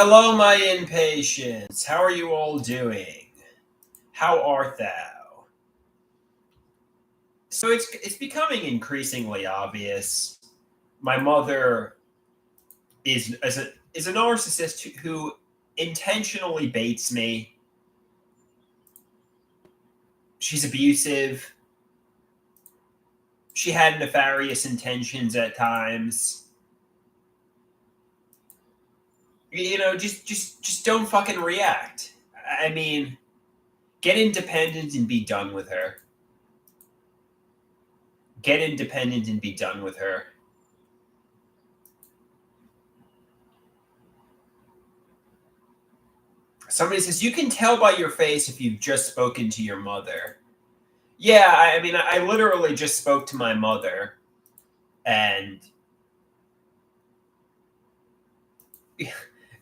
Hello, my impatience. How are you all doing? How art thou? So it's becoming increasingly obvious. My mother is a narcissist who intentionally baits me. She's abusive. She had nefarious intentions at times. Just don't fucking react. I mean, get independent and be done with her. Get independent and be done with her. Somebody says, you can tell by your face if you've just spoken to your mother. Yeah, I mean, I literally just spoke to my mother, and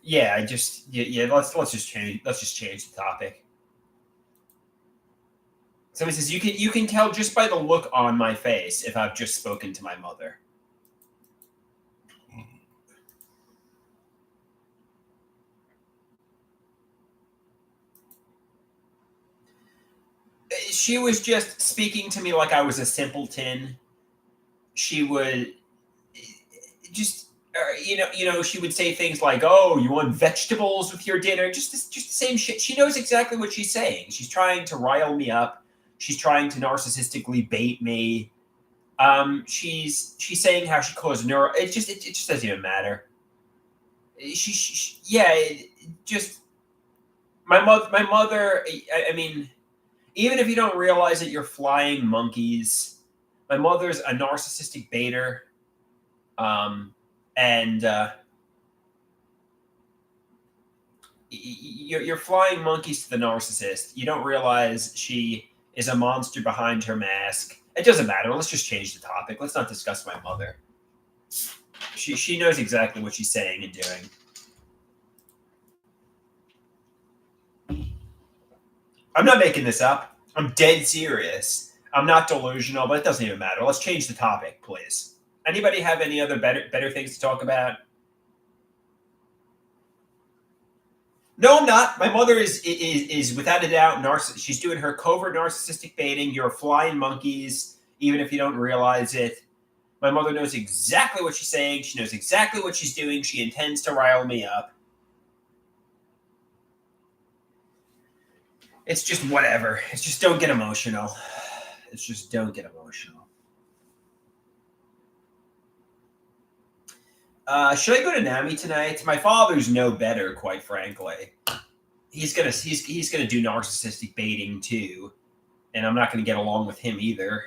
yeah, let's just change the topic. Somebody says, you can tell just by the look on my face if I've just spoken to my mother. She was just speaking to me like I was a simpleton. She would just, she would say things like, "Oh, you want vegetables with your dinner?" Just the same shit. She knows exactly what she's saying. She's trying to rile me up. She's trying to narcissistically bait me. She's saying how she calls neuro. It just doesn't even matter. Just my mother. I mean, even if you don't realize it, you're flying monkeys. My mother's a narcissistic baiter. And you're flying monkeys to the narcissist. You don't realize she is a monster behind her mask. It doesn't matter. Let's just change the topic. Let's not discuss my mother. She knows exactly what she's saying and doing. I'm not making this up. I'm dead serious. I'm not delusional, but it doesn't even matter. Let's change the topic, please. Anybody have any other better things to talk about? No, I'm not. My mother is without a doubt She's doing her covert narcissistic baiting. You're flying monkeys, even if you don't realize it. My mother knows exactly what she's saying. She knows exactly what she's doing. She intends to rile me up. It's just whatever. It's just don't get emotional. It's just don't get emotional. Should I go to NAMI tonight? My father's no better, quite frankly. He's gonna do narcissistic baiting too, and I'm not gonna get along with him either.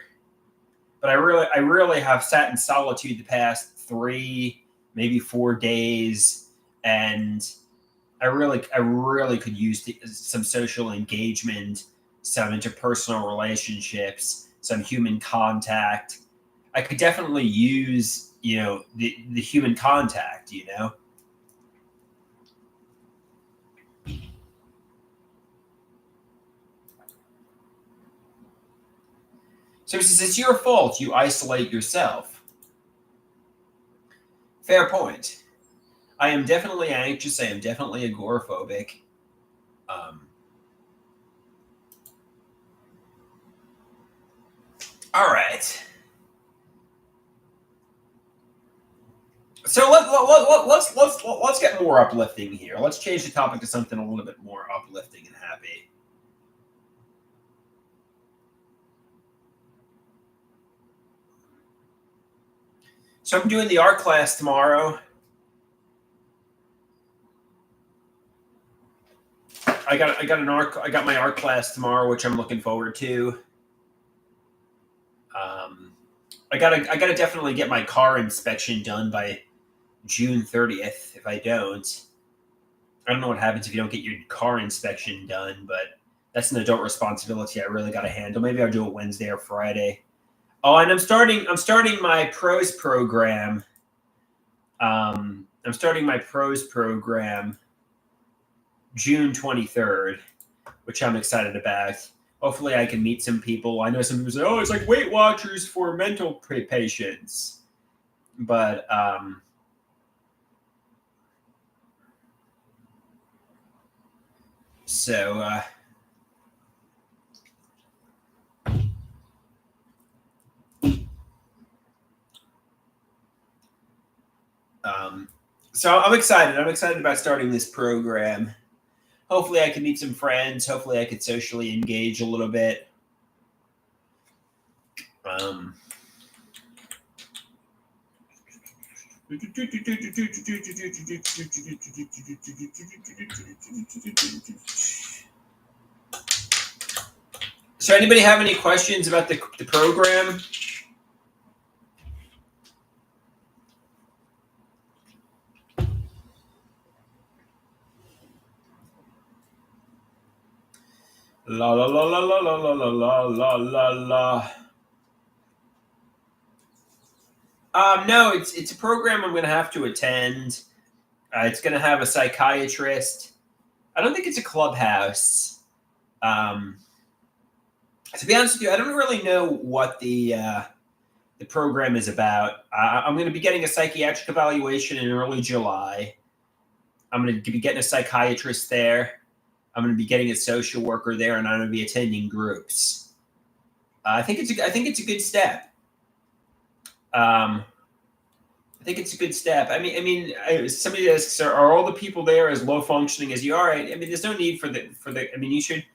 But I really have sat in solitude the past 3, maybe 4 days, and I really could use some social engagement, some interpersonal relationships, some human contact. I could definitely use, the human contact, So he says, it's your fault. You isolate yourself. Fair point. I am definitely anxious. I am definitely agoraphobic. All right. So let's get more uplifting here. Let's change the topic to something a little bit more uplifting and happy. So I'm doing the art class tomorrow. I got my art class tomorrow, which I'm looking forward to. I gotta definitely get my car inspection done by June 30th. If I don't know what happens if you don't get your car inspection done, but that's an adult responsibility I really got to handle. Maybe I'll do it Wednesday or Friday. Oh, and I'm starting my pros program. I'm starting my pros program June 23rd, which I'm excited about. Hopefully I can meet some people. I know some people say, "Oh, it's like Weight Watchers for mental patients," but So, so I'm excited. I'm excited about starting this program. Hopefully, I can meet some friends. Hopefully, I could socially engage a little bit. So, anybody have any questions about the program? La la la la la la la la la la la. No, it's a program I'm going to have to attend. It's going to have a psychiatrist. I don't think it's a clubhouse. To be honest with you, I don't really know what the program is about. I'm going to be getting a psychiatric evaluation in early July. I'm going to be getting a psychiatrist there. I'm going to be getting a social worker there, and I'm going to be attending groups. I think it's a good step. I think it's a good step. I mean, somebody asks, are all the people there as low functioning as you are? I mean, there's no need for the. I mean, you should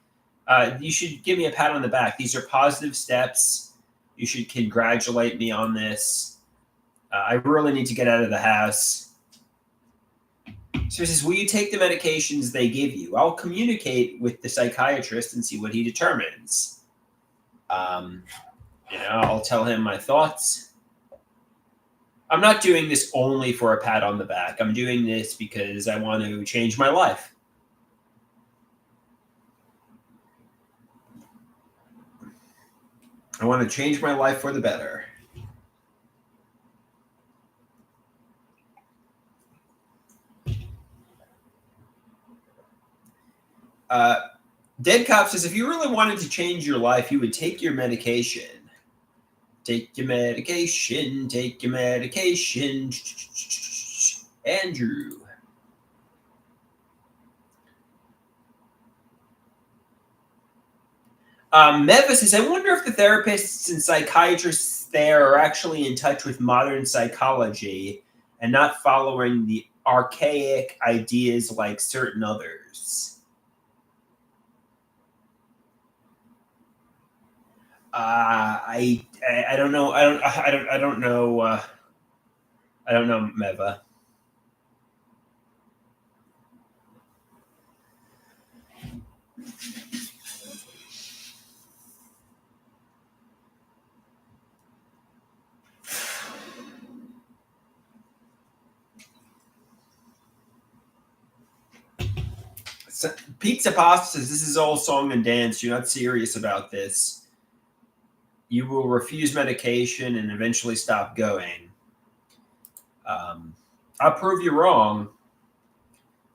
give me a pat on the back. These are positive steps. You should congratulate me on this. I really need to get out of the house. So he says, will you take the medications they give you? I'll communicate with the psychiatrist and see what he determines. I'll tell him my thoughts. I'm not doing this only for a pat on the back. I'm doing this because I want to change my life. I want to change my life for the better. Dead Cop says, if you really wanted to change your life, you would take your medication. Take your medication. Take your medication. Andrew. Meva says, I wonder if the therapists and psychiatrists there are actually in touch with modern psychology and not following the archaic ideas like certain others. I don't know. I don't know. I don't know, Meva. Pizza Pasta says, this is all song and dance. You're not serious about this. You will refuse medication and eventually stop going. I'll prove you wrong.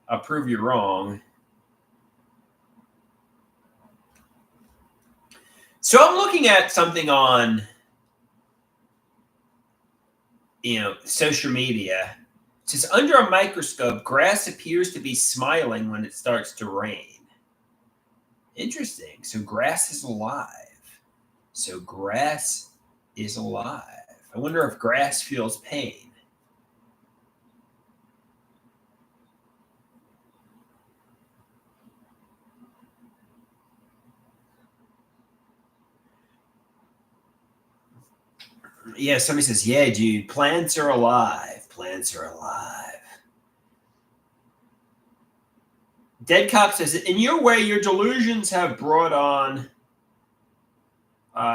I'll prove you wrong. So I'm looking at something on, social media. It says, under a microscope, grass appears to be smiling when it starts to rain. Interesting. So grass is alive. I wonder if grass feels pain. Yeah, somebody says, yeah, dude, plants are alive. Plants are alive. Dead Cop says, in your way, your delusions have brought on.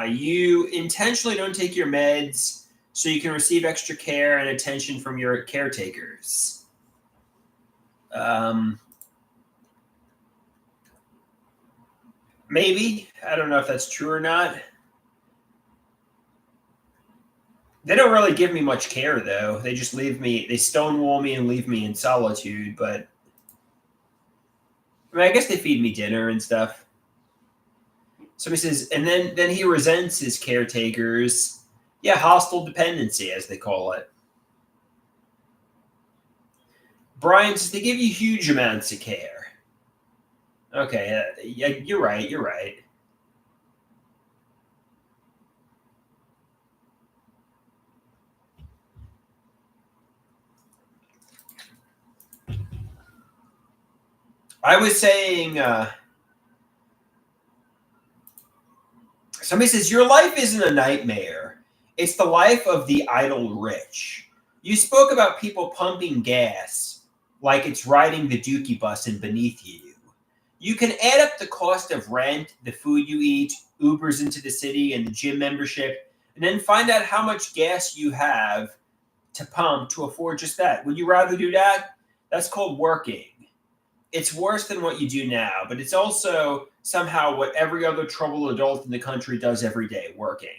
You intentionally don't take your meds so you can receive extra care and attention from your caretakers. Maybe. I don't know if that's true or not. They don't really give me much care, though. They just they stonewall me and leave me in solitude, but I guess they feed me dinner and stuff. Somebody says, and then he resents his caretakers. Yeah, hostile dependency, as they call it. Brian says, they give you huge amounts of care. Okay, yeah, you're right. You're right. I was saying, somebody says, your life isn't a nightmare. It's the life of the idle rich. You spoke about people pumping gas like it's riding the Dookie bus and beneath you. You can add up the cost of rent, the food you eat, Ubers into the city, and the gym membership, and then find out how much gas you have to pump to afford just that. Would you rather do that? That's called working. It's worse than what you do now, but it's also somehow what every other troubled adult in the country does every day, working.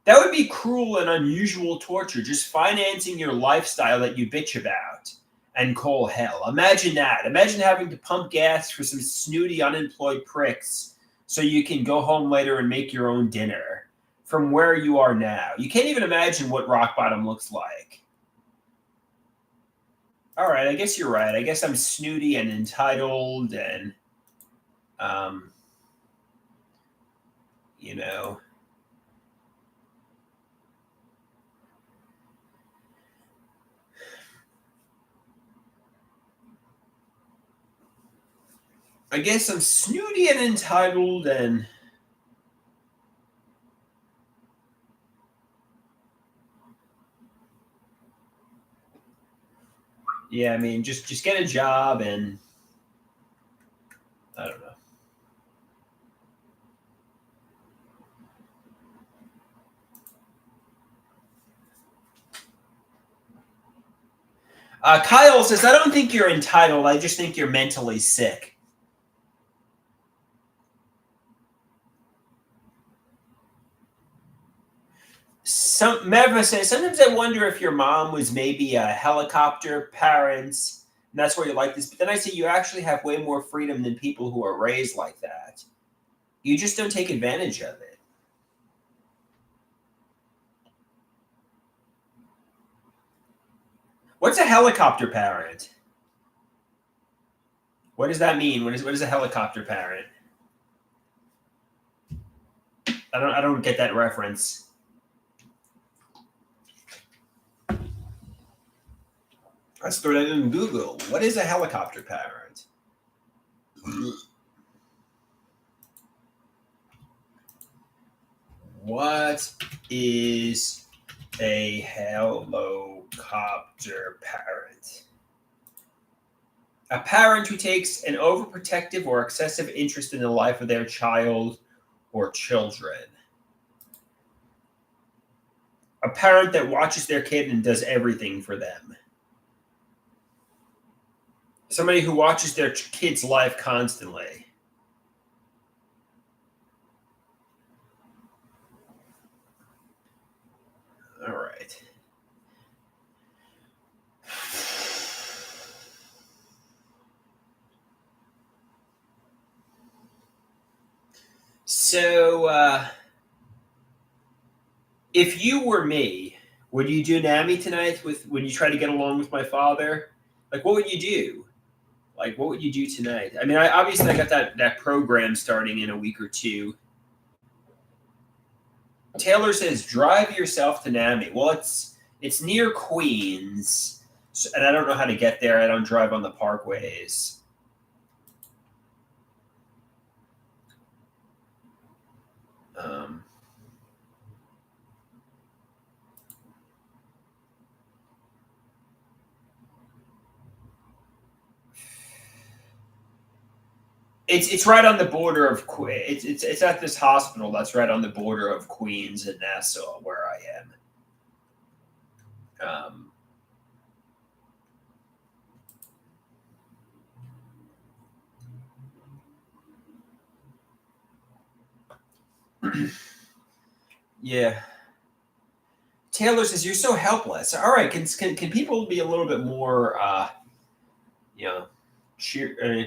That would be cruel and unusual torture, just financing your lifestyle that you bitch about and call hell. Imagine that. Imagine having to pump gas for some snooty unemployed pricks so you can go home later and make your own dinner from where you are now. You can't even imagine what rock bottom looks like. All right, I guess you're right. I guess I'm snooty and entitled and um, you know, I guess I'm snooty and entitled and yeah, I mean just get a job and I don't know. Kyle says, I don't think you're entitled. I just think you're mentally sick. Meva says, sometimes I wonder if your mom was maybe a helicopter parent, and that's why you like this. But then I say you actually have way more freedom than people who are raised like that. You just don't take advantage of it. What's a helicopter parent? What does that mean? What is a helicopter parent? I don't get that reference. Let's throw that in Google. What is a helicopter parent? What is a helicopter parent? A parent who takes an overprotective or excessive interest in the life of their child or children. A parent that watches their kid and does everything for them. Somebody who watches their kid's life constantly. All right. So, if you were me, would you do NAMI tonight? Would you try to get along with my father? Like, what would you do? Like, what would you do tonight? I mean, I got that program starting in a week or two. Taylor says, drive yourself to NAMI. Well, it's near Queens, and I don't know how to get there. I don't drive on the parkways. Um, it's right on the border of it's at this hospital that's right on the border of Queens and Nassau, where I am. Yeah. Taylor says you're so helpless. All right, can people be a little bit more, you know, cheer?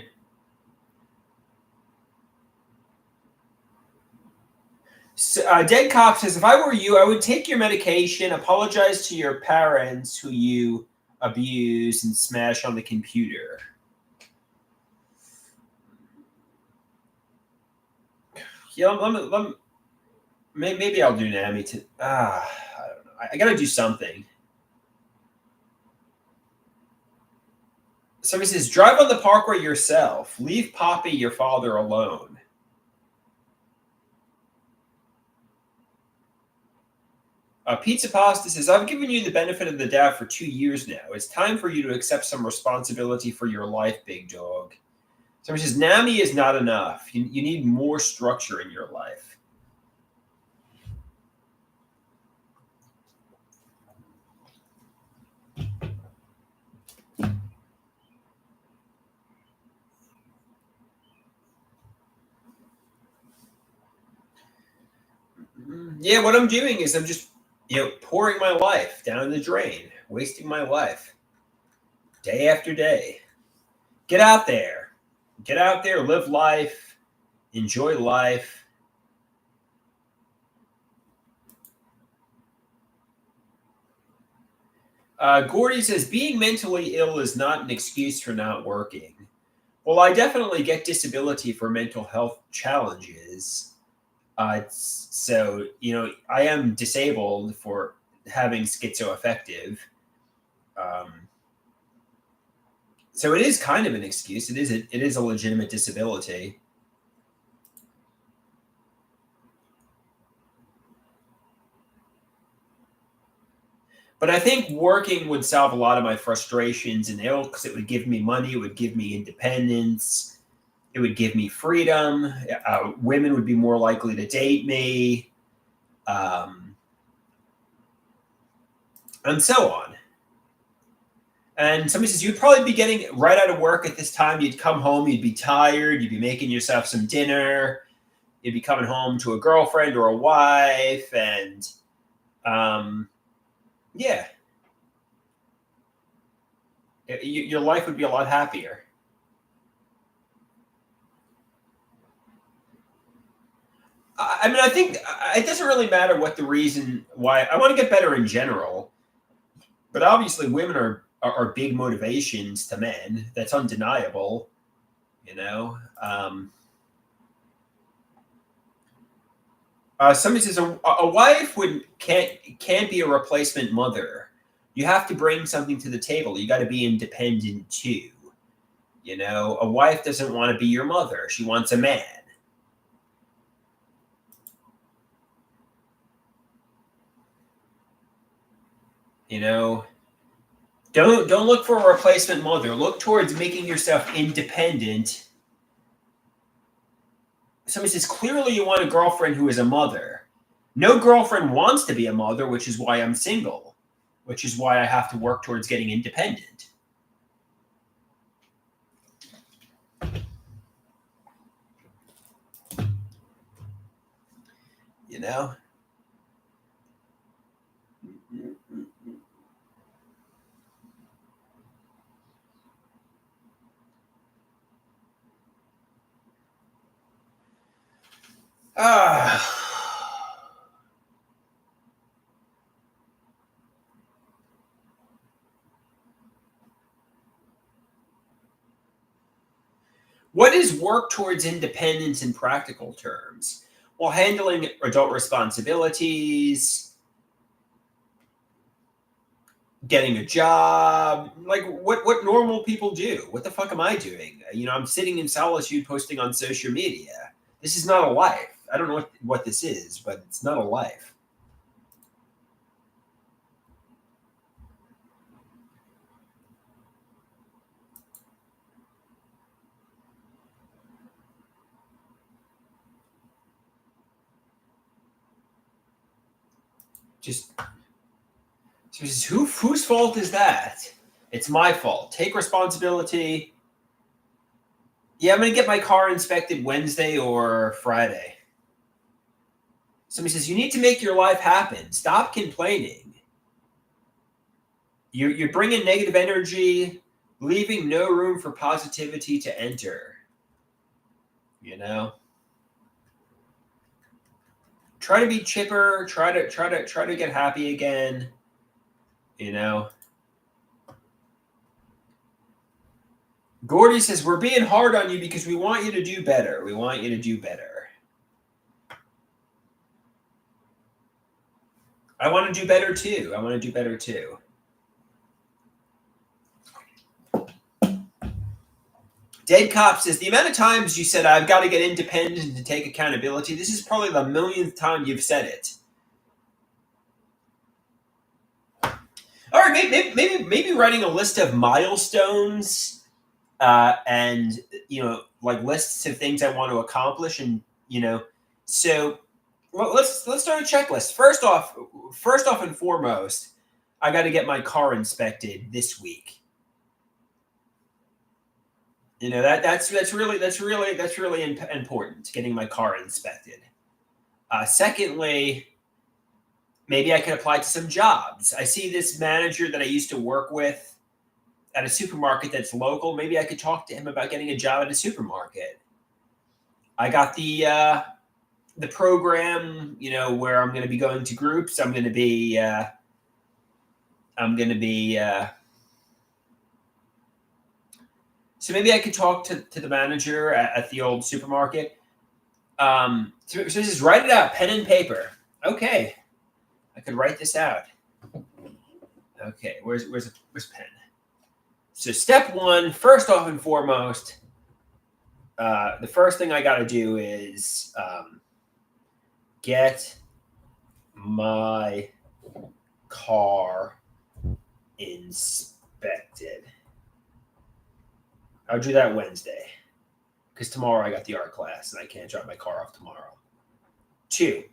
Dead Cop says, if I were you, I would take your medication, apologize to your parents who you abuse, and smash on the computer. Yeah, maybe I'll do NAMI to. I don't know. I got to do something. Somebody says, drive on the parkway yourself. Leave Poppy, your father, alone. Pizza Pasta says, I've given you the benefit of the doubt for 2 years now. It's time for you to accept some responsibility for your life, big dog. Somebody says, NAMI is not enough. You need more structure in your life. Yeah, what I'm doing is I'm just, pouring my life down the drain, wasting my life day after day. Get out there. Get out there, live life, enjoy life. Gordy says, being mentally ill is not an excuse for not working. Well, I definitely get disability for mental health challenges. So, I am disabled for having schizoaffective. Um, so it is kind of an excuse. It is a legitimate disability. But I think working would solve a lot of my frustrations and ill because it would give me money, it would give me independence, it would give me freedom. Women would be more likely to date me, um, and so on. And somebody says, you'd probably be getting right out of work at this time. You'd come home, you'd be tired, you'd be making yourself some dinner, you'd be coming home to a girlfriend or a wife, and yeah, your life would be a lot happier. I mean, I think it doesn't really matter what the reason why. I want to get better in general, but obviously, women are big motivations to men. That's undeniable. You know. Somebody says a wife can't be a replacement mother. You have to bring something to the table. You got to be independent too. A wife doesn't want to be your mother. She wants a man. You know, don't look for a replacement mother. Look towards making yourself independent. Somebody says clearly you want a girlfriend who is a mother. No girlfriend wants to be a mother, which is why I'm single, which is why I have to work towards getting independent. You know? What is work towards independence in practical terms? While handling adult responsibilities, getting a job, like what normal people do. What the fuck am I doing? I'm sitting in solitude posting on social media. This is not a life. I don't know what this is, but it's not a life. Just whose fault is that? It's my fault. Take responsibility. Yeah, I'm gonna get my car inspected Wednesday or Friday. Somebody says you need to make your life happen. Stop complaining. You're bringing negative energy, leaving no room for positivity to enter. You know. Try to be chipper. Try to get happy again. You know. Gordy says we're being hard on you because we want you to do better. We want you to do better. I want to do better too. I want to do better too. Dead Cop says, the amount of times you said, I've got to get independent and take accountability, this is probably the millionth time you've said it. All right, maybe writing a list of milestones and, like lists of things I want to accomplish. And, so let's start a checklist. First off and foremost, I got to get my car inspected this week. That's really important, getting my car inspected. Secondly, maybe I could apply to some jobs. I see this manager that I used to work with at a supermarket that's local. Maybe I could talk to him about getting a job at a supermarket. I got the program, where I'm going to be going to groups. I'm going to be so maybe I could talk to the manager at the old supermarket. So this is write it out, pen and paper. Okay, I could write this out. Okay, where's pen? So step one, first off and foremost, the first thing I got to do is get my car inspected. I'll do that Wednesday because tomorrow I got the art class and I can't drop my car off tomorrow. 2,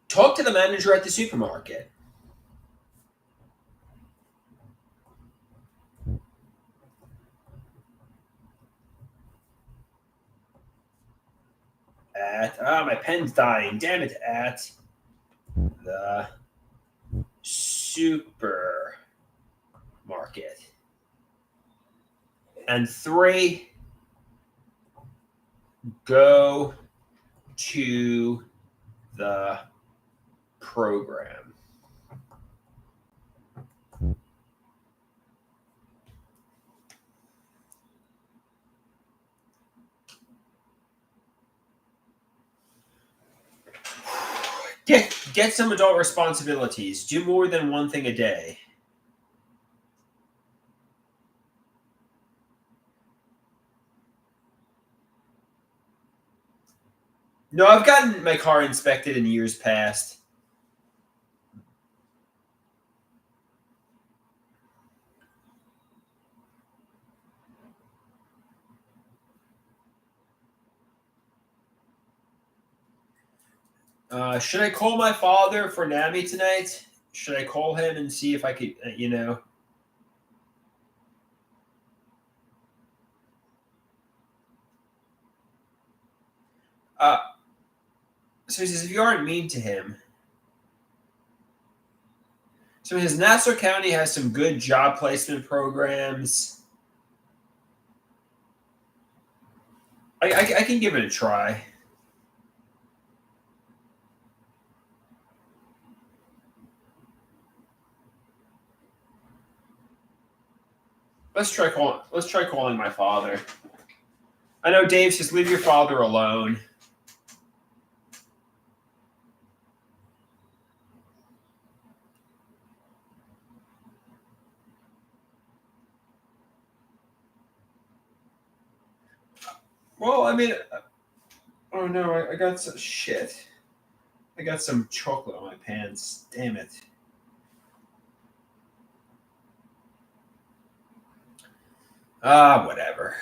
talk to the manager at the supermarket. My pen's dying. Damn it! At the supermarket. And 3, go to the program. Get some adult responsibilities. Do more than one thing a day. No, I've gotten my car inspected in years past. Should I call my father for NAMI tonight? Should I call him and see if I could, So he says, if you aren't mean to him. So he says, Nassau County has some good job placement programs. I can give it a try. Let's try calling my father. I know Dave says, leave your father alone. Well, I mean, oh no, I got some shit. I got some chocolate on my pants. Damn it. Whatever.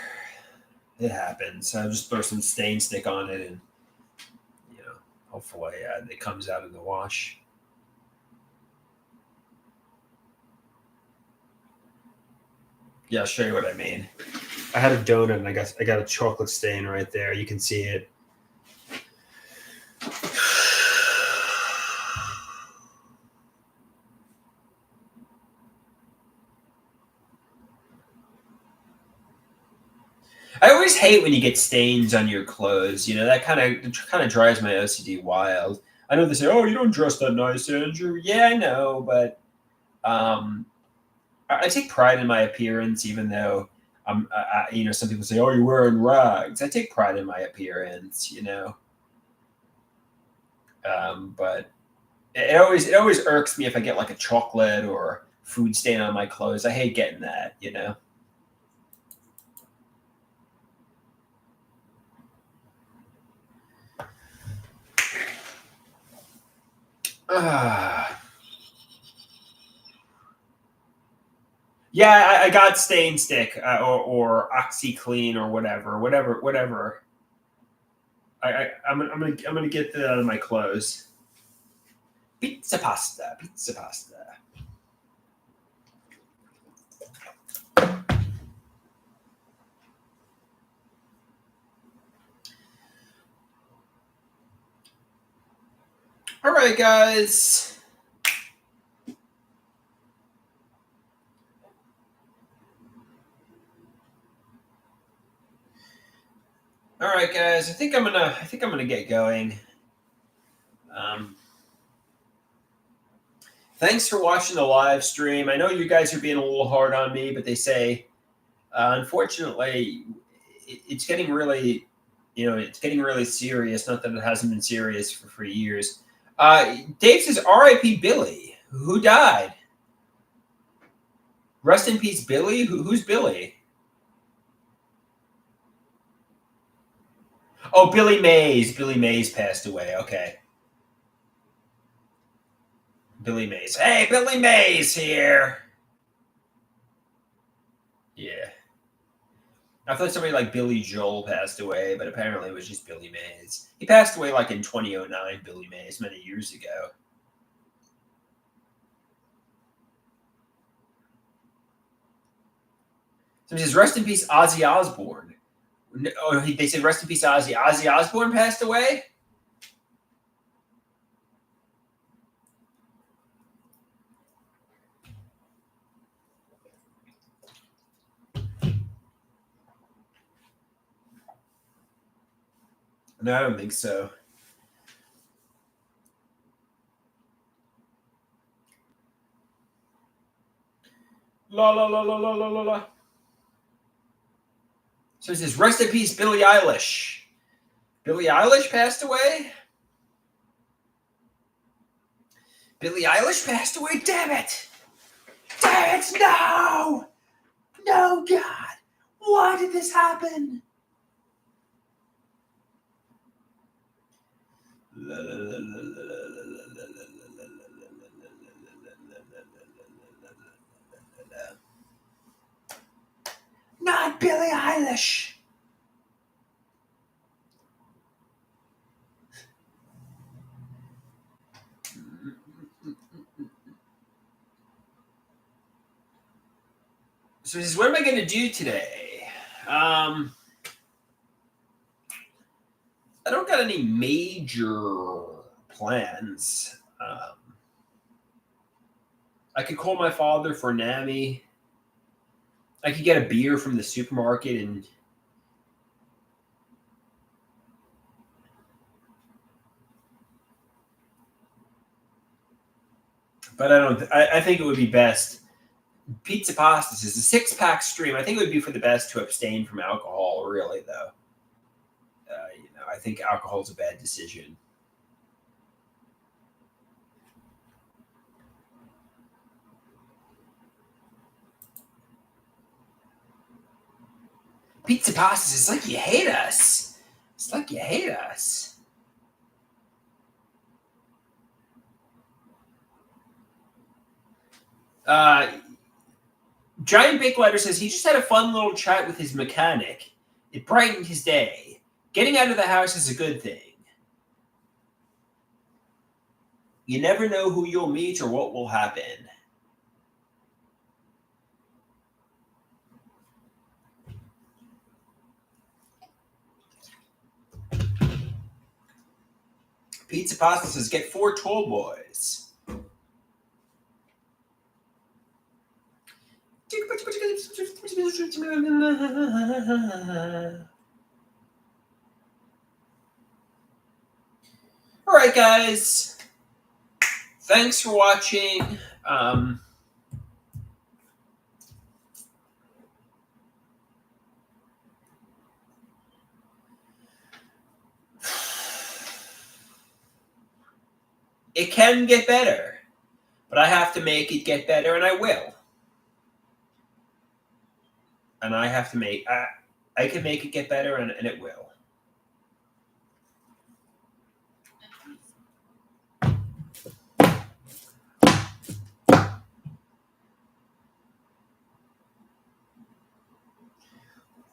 It happens. I'll just throw some stain stick on it and, hopefully it comes out in the wash. Yeah, I'll show you what I mean. I had a donut and I got a chocolate stain right there. You can see it. I always hate when you get stains on your clothes. That kind of drives my OCD wild. I know they say, "Oh, you don't dress that nice, Andrew." Yeah, I know, but I take pride in my appearance, even though some people say, "Oh, you're wearing rags." I take pride in my appearance. But it always irks me if I get like a chocolate or food stain on my clothes. I hate getting that, you know. Ah. Yeah, I got stain stick or OxyClean or whatever. I'm gonna get that out of my clothes. Pizza pasta. All right, guys. All right, guys. I think I'm gonna get going. Um, Thanks for watching the live stream. I know you guys are being a little hard on me, but they say, unfortunately, it's getting really, it's getting really serious. Not that it hasn't been serious for years. Dave says, "R.I.P. Billy, who died. Rest in peace, Billy. Who's Billy? Oh, Billy Mays. Billy Mays passed away. Okay, Billy Mays. Hey, Billy Mays here. Yeah, I thought somebody like Billy Joel passed away, but apparently it was just Billy Mays. He passed away like in 2009. Billy Mays, many years ago. So he says, "Rest in peace, Ozzy Osbourne." Oh, they said, "Rest in peace, Ozzy." Ozzy Osbourne passed away. No, I don't think so. La la la la la la la la. So he says, "Rest in peace, Billie Eilish." Billie Eilish passed away. Billie Eilish passed away. Damn it! Damn it! No! No, God! Why did this happen? Not Billie Eilish. So he says, "What am I going to do today?" I don't got any major plans. I could call my father for Nami. I could get a beer from the supermarket and. But I don't. I think it would be best. Pizza Pastas is a 6-pack stream. I think it would be for the best to abstain from alcohol. Really, though, I think alcohol is a bad decision. Pizza Pastas is like you hate us. It's like you hate us. Uh, Giant Big Letter says he just had a fun little chat with his mechanic. It brightened his day. Getting out of the house is a good thing. You never know who you'll meet or what will happen. Pizza Pasta says get 4 tall boys. All right, guys. Thanks for watching. it can get better, but I have to make it get better, and I will. And I have to make I can make it get better, and it will.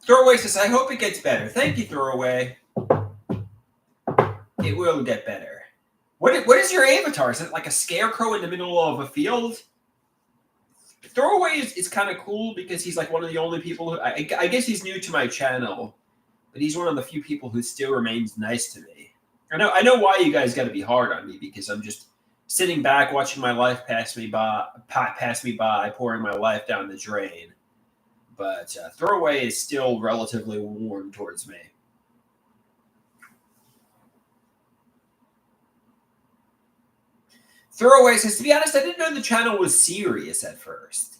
Throwaway says, I hope it gets better. Thank you, Throwaway. It will get better. What is your avatar? Is it like a scarecrow in the middle of a field? Throwaway is kind of cool because he's like one of the only people who I guess he's new to my channel, but he's one of the few people who still remains nice to me. I know why you guys got to be hard on me, because I'm just sitting back watching my life pass me by, pouring my life down the drain. But Throwaway is still relatively warm towards me. Throwaway says, to be honest, I didn't know the channel was serious at first.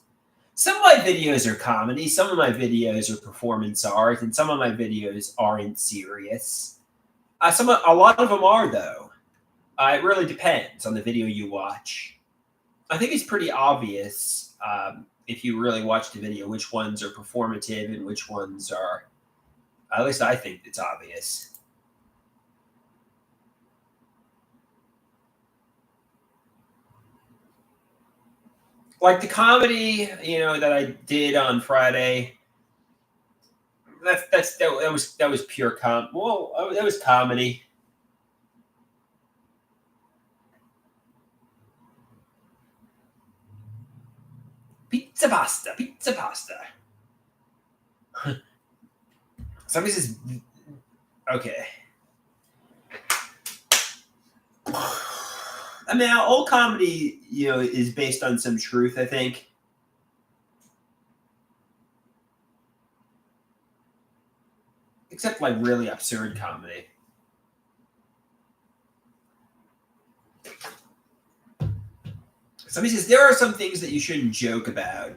Some of my videos are comedy, some of my videos are performance art, and some of my videos aren't serious. A lot of them are, though. It really depends on the video you watch. I think it's pretty obvious if you really watch the video which ones are performative and which ones are. At least I think it's obvious. Like the comedy, that I did on Friday. That was pure that was comedy. Pizza pasta. Somebody says, okay. I mean, all comedy, is based on some truth, I think. Except like really absurd comedy. Somebody says, there are some things that you shouldn't joke about.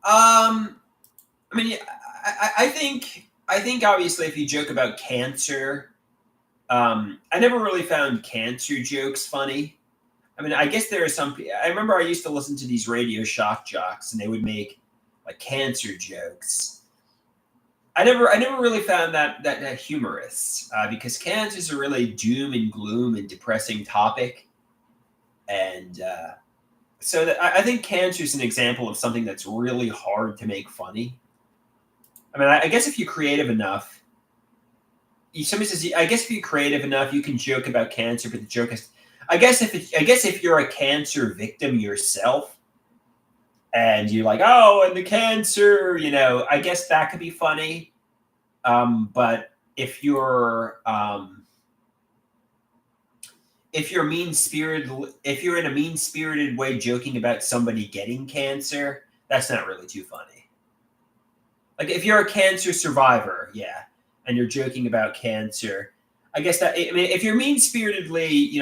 I mean, I think obviously if you joke about cancer, I never really found cancer jokes funny. I mean, I guess there are some. I remember I used to listen to these radio shock jocks, and they would make like cancer jokes. I never really found that humorous because cancer is a really doom and gloom and depressing topic, and so I think cancer is an example of something that's really hard to make funny. I mean, I guess if you're creative enough, somebody says, I guess if you're creative enough, you can joke about cancer, but the joke is, I guess if you're a cancer victim yourself, and you're like, oh, and the cancer, I guess that could be funny. But if you're if you're in a mean-spirited way joking about somebody getting cancer, that's not really too funny. Like if you're a cancer survivor, yeah, and you're joking about cancer, I guess that, I mean, if you're mean-spiritedly,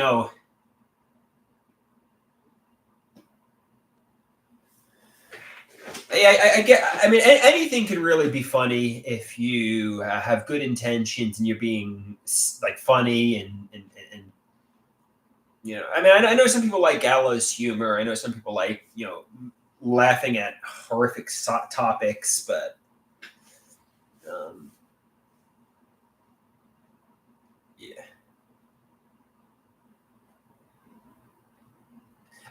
I get. I mean, anything could really be funny if you have good intentions and you're being like funny and I mean, I know some people like gallows humor. I know some people like laughing at horrific topics, but yeah.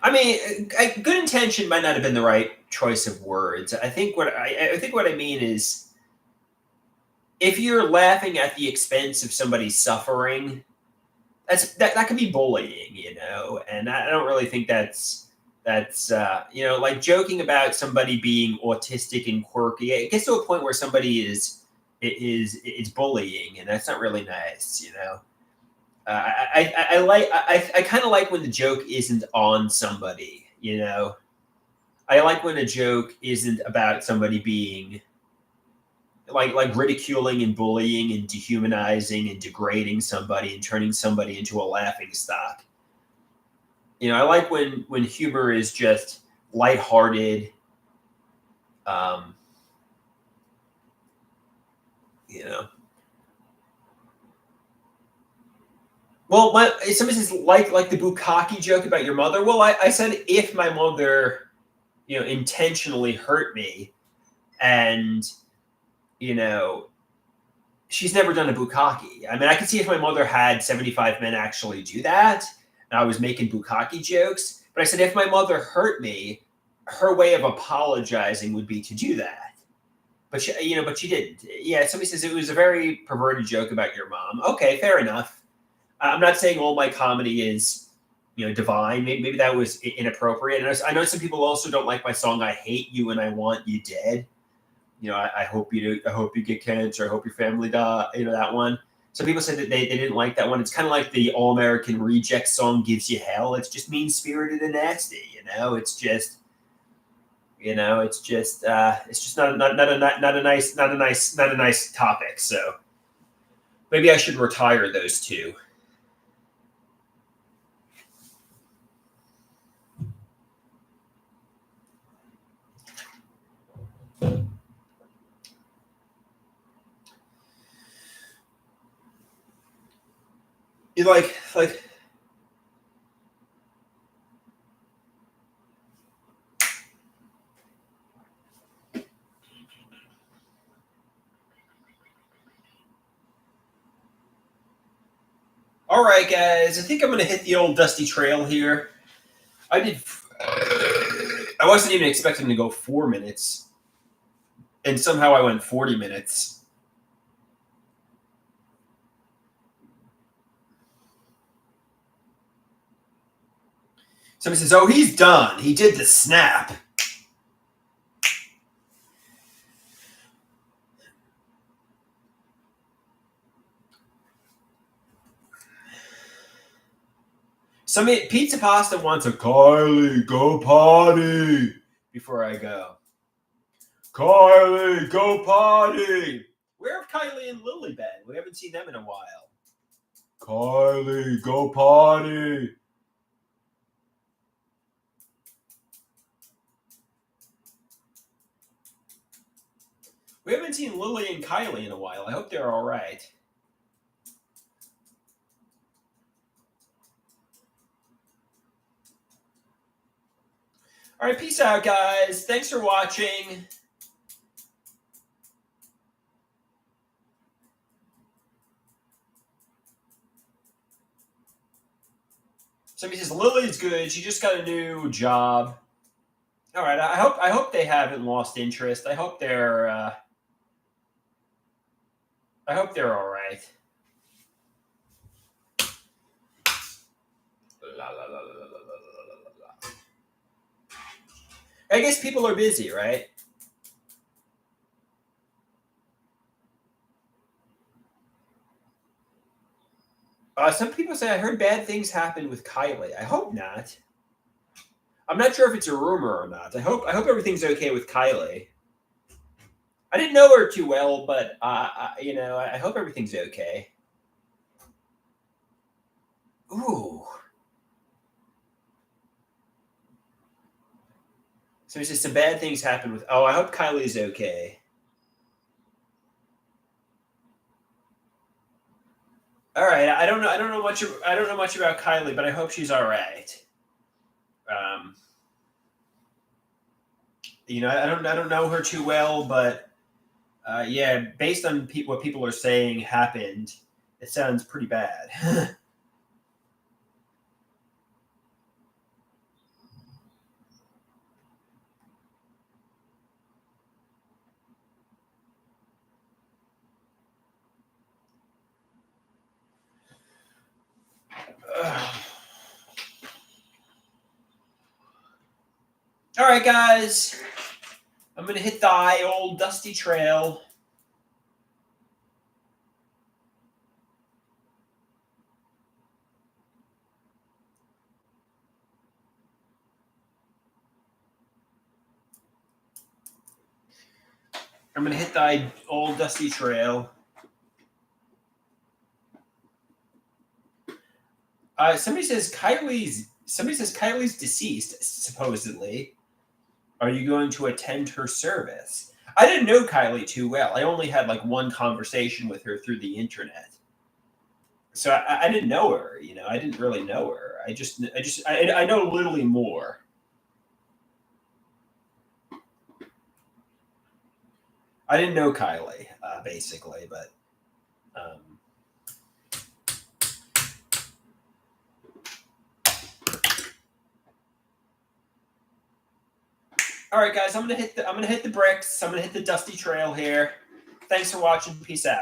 I mean, good intention might not have been the right choice of words. I think what I mean is, if you're laughing at the expense of somebody's suffering, that could be bullying, and I don't really think that's like joking about somebody being autistic and quirky. It gets to a point where somebody it's bullying, and that's not really nice. I kind of like when the joke isn't on somebody. I like when a joke isn't about somebody being like ridiculing and bullying and dehumanizing and degrading somebody and turning somebody into a laughing stock. I like when humor is just lighthearted. Um, Well, somebody says like the bukkake joke about your mother. Well, I said if my mother, intentionally hurt me, and you know, she's never done a bukkake. I mean, I could see if my mother had 75 men actually do that, and I was making bukkake jokes. But I said if my mother hurt me, her way of apologizing would be to do that. But she didn't. Yeah, somebody says it was a very perverted joke about your mom. Okay, fair enough. I'm not saying all my comedy is, divine. Maybe that was inappropriate. And I know some people also don't like my song "I Hate You and I Want You Dead." I hope you get cancer. I hope your family die. That one. Some people said that they didn't like that one. It's kind of like the All American Reject song "Gives You Hell." It's just mean spirited and nasty. It's just. It's just not a nice topic. So maybe I should retire those two. You like. All right, guys. I think I'm gonna hit the old dusty trail here. I wasn't even expecting to go 4 minutes, and somehow I went 40 minutes. Somebody says, "Oh, he's done. He did the snap." Pizza Pasta wants a Kylie, go potty before I go. Kylie, go potty. Where have Kylie and Lily been? We haven't seen them in a while. Kylie, go potty. We haven't seen Lily and Kylie in a while. I hope they're all right. All right, peace out, guys. Thanks for watching. Somebody says Lily's good. She just got a new job. All right. I hope they haven't lost interest. I hope they're all right. I guess people are busy, right? Some people say I heard bad things happen with Kylie. I hope not. I'm not sure if it's a rumor or not. I hope everything's okay with Kylie. I didn't know her too well, but I hope everything's okay. Ooh. So he says some bad things happen with. Oh, I hope Kylie's okay. All right. I don't know much. I don't know much about Kylie, but I hope she's all right. I don't know her too well, but yeah, based on what people are saying happened, it sounds pretty bad. All right, guys. I'm going to hit the old dusty trail. I'm going to hit the old dusty trail. Somebody says Kylie's deceased, supposedly. Are you going to attend her service? I didn't know Kylie too well. I only had like one conversation with her through the internet. So I didn't know her. You know, I didn't really know her. I know literally more. I didn't know Kylie, basically, but. All right, guys, I'm gonna hit the bricks. I'm gonna hit the dusty trail here. Thanks for watching. Peace out.